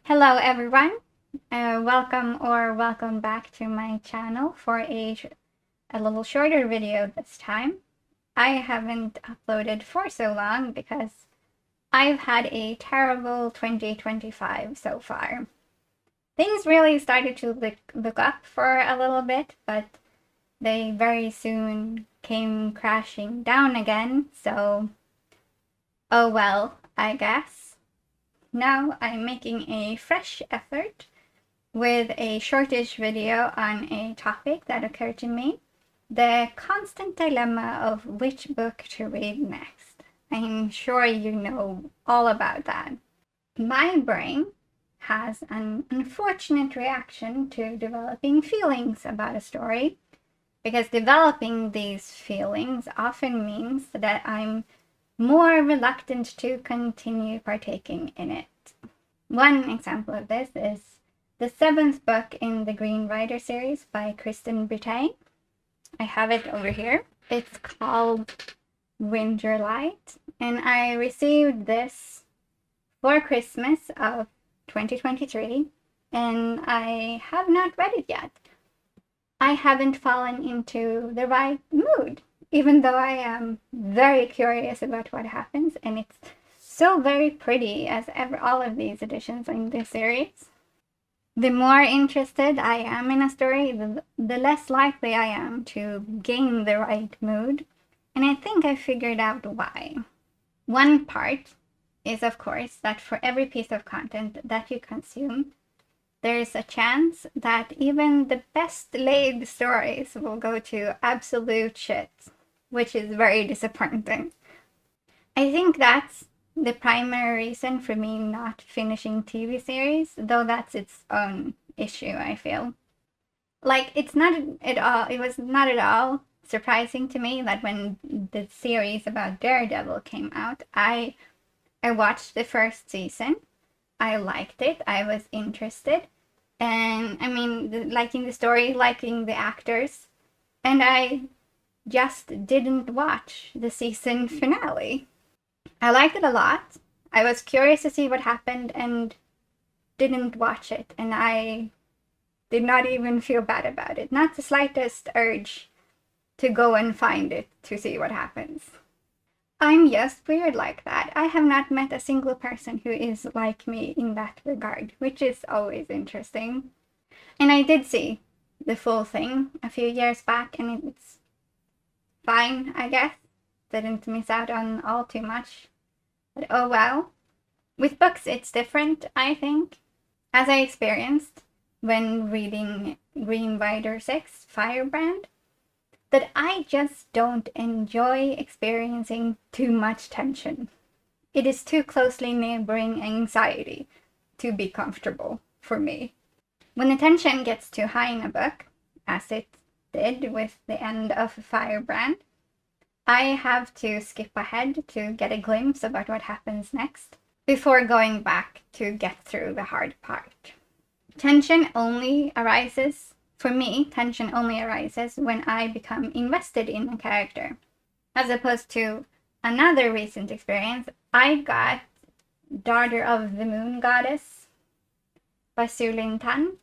Hello everyone, welcome back to my channel for a little shorter video this time. I haven't uploaded for so long because I've had a terrible 2025 so far. Things really started to look up for a little bit, but they very soon came crashing down again, so oh well, I guess. Now I'm making a fresh effort with a shortish video on a topic that occurred to me, the constant dilemma of which book to read next. I'm sure you know all about that. My brain has an unfortunate reaction to developing feelings about a story, because developing these feelings often means that I'm more reluctant to continue partaking in it. One example of this is the seventh book in the Green Rider series by Kristen Britain. I have it over here. It's called Winterlight, and I received this for Christmas of 2023, and I have not read it yet. I haven't fallen into the right mood, even though I am very curious about what happens, and it's so very pretty as ever all of these editions in this series. The more interested I am in a story, the less likely I am to gain the right mood, and I think I figured out why. One part is, of course, that for every piece of content that you consume, there is a chance that even the best laid stories will go to absolute shit, which is very disappointing. I think that's the primary reason for me not finishing TV series, though that's its own issue, I feel. Like, it was not at all surprising to me that when the series about Daredevil came out, I watched the first season. I liked it. I was interested. And I mean, liking the story, liking the actors. And I just didn't watch the season finale. I liked it a lot. I was curious to see what happened and didn't watch it, and I did not even feel bad about it. Not the slightest urge to go and find it to see what happens. I'm just weird like that. I have not met a single person who is like me in that regard, which is always interesting. And I did see the full thing a few years back, and it's fine, I guess. Didn't miss out on all too much. But oh well. With books, it's different, I think. As I experienced when reading Green Rider 6 Firebrand, that I just don't enjoy experiencing too much tension. It is too closely neighboring anxiety to be comfortable for me. When the tension gets too high in a book, as it did with the end of Firebrand, I have to skip ahead to get a glimpse about what happens next before going back to get through the hard part. Tension only arises when I become invested in a character. As opposed to another recent experience, I got Daughter of the Moon Goddess by Su Lin Tan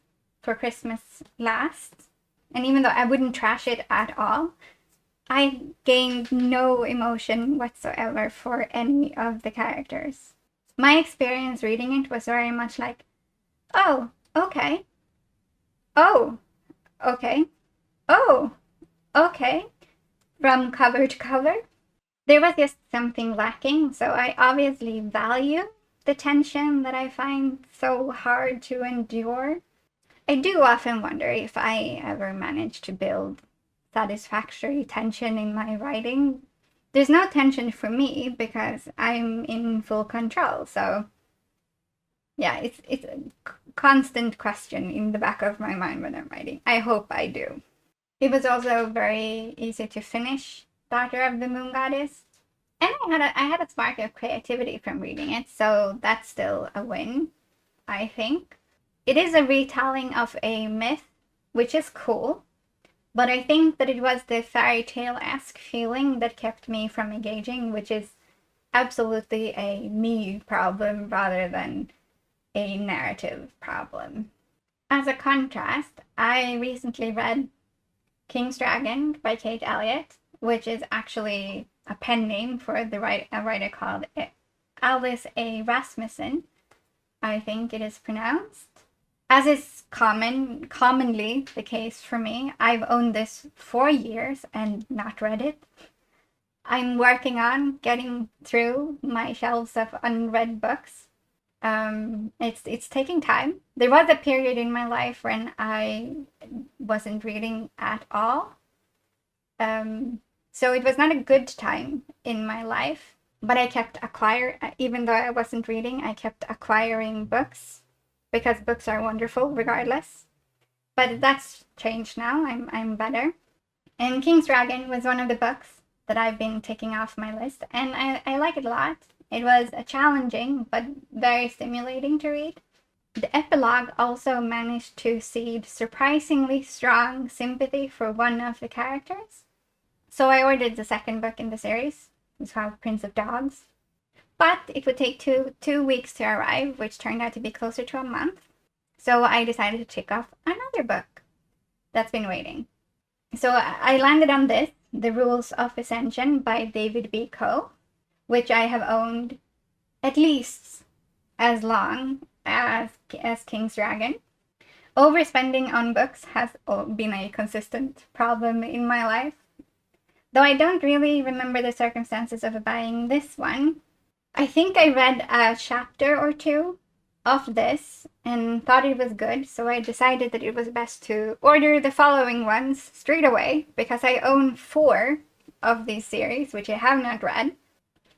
for Christmas last. And even though I wouldn't trash it at all, I gained no emotion whatsoever for any of the characters. My experience reading it was very much like, oh, okay. Oh, okay. Oh, okay. From cover to cover. There was just something lacking, so I obviously value the tension that I find so hard to endure. I do often wonder if I ever manage to build satisfactory tension in my writing. There's no tension for me because I'm in full control, so yeah, it's a constant question in the back of my mind when I'm writing. I hope I do. It was also very easy to finish Daughter of the Moon Goddess, and I had a spark of creativity from reading it, so that's still a win, I think. It is a retelling of a myth, which is cool, but I think that it was the fairy tale-esque feeling that kept me from engaging, which is absolutely a me problem rather than a narrative problem. As a contrast, I recently read King's Dragon by Kate Elliott, which is actually a pen name for a writer called Alice A. Rasmussen, I think it is pronounced. As is commonly the case for me, I've owned this for years and not read it. I'm working on getting through my shelves of unread books. It's taking time. There was a period in my life when I wasn't reading at all. So it was not a good time in my life, but I kept even though I wasn't reading, I kept acquiring books because books are wonderful regardless. But that's changed now. I'm better. And King's Dragon was one of the books that I've been taking off my list, and I like it a lot. It was a challenging but very stimulating to read. The epilogue also managed to seed surprisingly strong sympathy for one of the characters. So I ordered the second book in the series. It's called Prince of Dogs. But it would take two weeks to arrive, which turned out to be closer to a month. So I decided to tick off another book that's been waiting. So I landed on this, The Rules of Ascension by David B. Coe, which I have owned at least as long as King's Dragon. Overspending on books has been a consistent problem in my life. Though I don't really remember the circumstances of buying this one. I think I read a chapter or two of this and thought it was good, so I decided that it was best to order the following ones straight away because I own 4 of these series, which I have not read.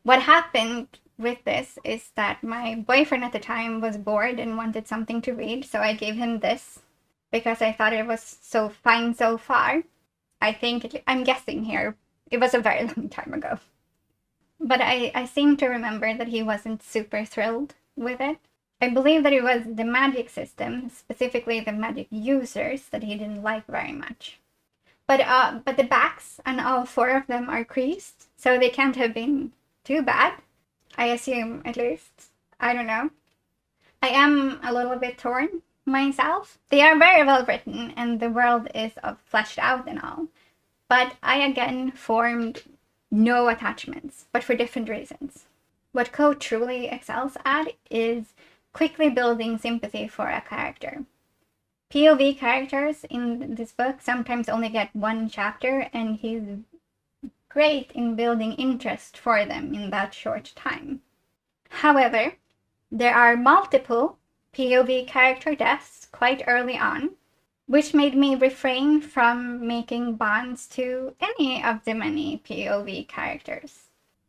What happened with this is that my boyfriend at the time was bored and wanted something to read, so I gave him this because I thought it was so fine so far. I'm guessing here, it was a very long time ago. But I seem to remember that he wasn't super thrilled with it. I believe that it was the magic system, specifically the magic users, that he didn't like very much. But the backs on all 4 of them are creased, so they can't have been too bad. I assume, at least. I don't know. I am a little bit torn myself. They are very well written, and the world is fleshed out and all. But I again formed no attachments, but for different reasons. What Coe truly excels at is quickly building sympathy for a character. POV characters in this book sometimes only get 1 chapter, and he's great in building interest for them in that short time. However, there are multiple POV character deaths quite early on, which made me refrain from making bonds to any of the many POV characters.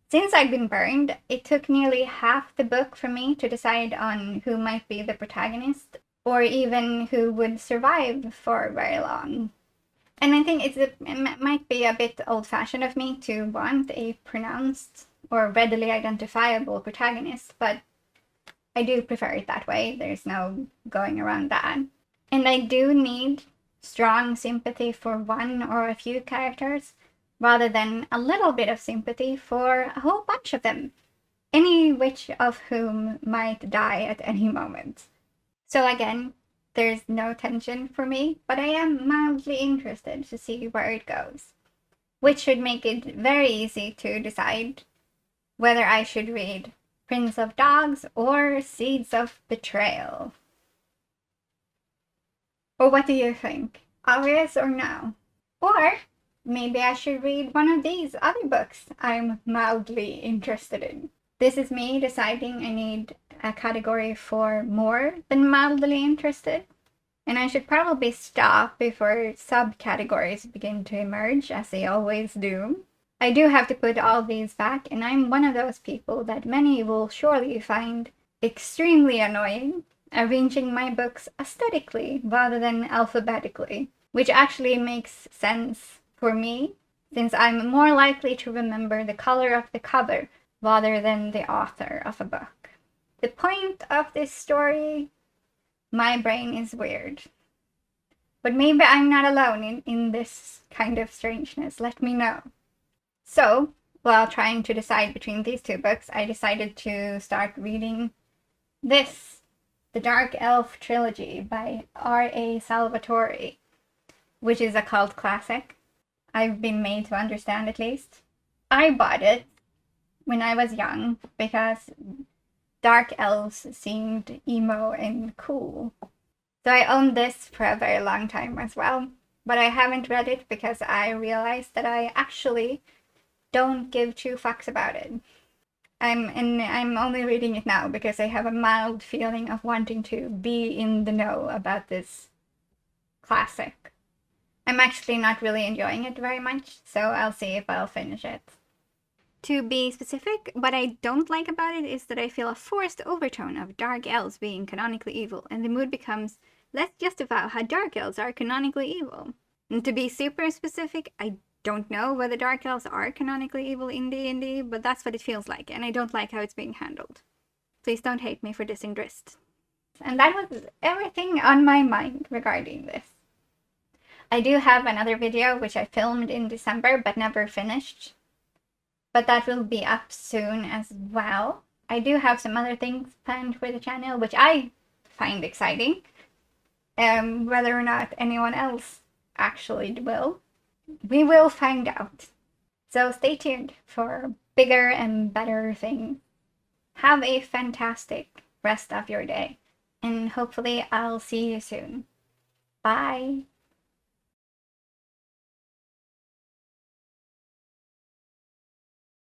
Since I'd been burned, it took nearly half the book for me to decide on who might be the protagonist, or even who would survive for very long. And I think it might be a bit old-fashioned of me to want a pronounced or readily identifiable protagonist, but I do prefer it that way. There's no going around that. And I do need strong sympathy for one or a few characters, rather than a little bit of sympathy for a whole bunch of them, any which of whom might die at any moment. So again, there's no tension for me, but I am mildly interested to see where it goes, which should make it very easy to decide whether I should read Prince of Dogs or Seeds of Betrayal. Or what do you think? Obvious or no? Or maybe I should read one of these other books I'm mildly interested in. This is me deciding I need a category for more than mildly interested. And I should probably stop before subcategories begin to emerge, as they always do. I do have to put all these back, and I'm one of those people that many will surely find extremely annoying, arranging my books aesthetically rather than alphabetically, which actually makes sense for me, since I'm more likely to remember the color of the cover rather than the author of a book. The point of this story, my brain is weird. But maybe I'm not alone in this kind of strangeness. Let me know. So, while trying to decide between these 2 books, I decided to start reading this, The Dark Elf Trilogy by R.A. Salvatore, which is a cult classic. I've been made to understand, at least. I bought it when I was young because dark elves seemed emo and cool. So I owned this for a very long time as well, but I haven't read it because I realized that I actually don't give two fucks about it. I'm only reading it now because I have a mild feeling of wanting to be in the know about this classic. I'm actually not really enjoying it very much, so I'll see if I'll finish it. To be specific, what I don't like about it is that I feel a forced overtone of dark elves being canonically evil, and the mood becomes, let's justify how dark elves are canonically evil. And to be super specific, I don't know whether dark elves are canonically evil in D&D, but that's what it feels like, and I don't like how it's being handled. Please don't hate me for dissing Drizzt. And that was everything on my mind regarding this. I do have another video which I filmed in December but never finished, but that will be up soon as well. I do have some other things planned for the channel which I find exciting. Whether or not anyone else actually will, we will find out. So stay tuned for bigger and better things. Have a fantastic rest of your day, and hopefully I'll see you soon. Bye!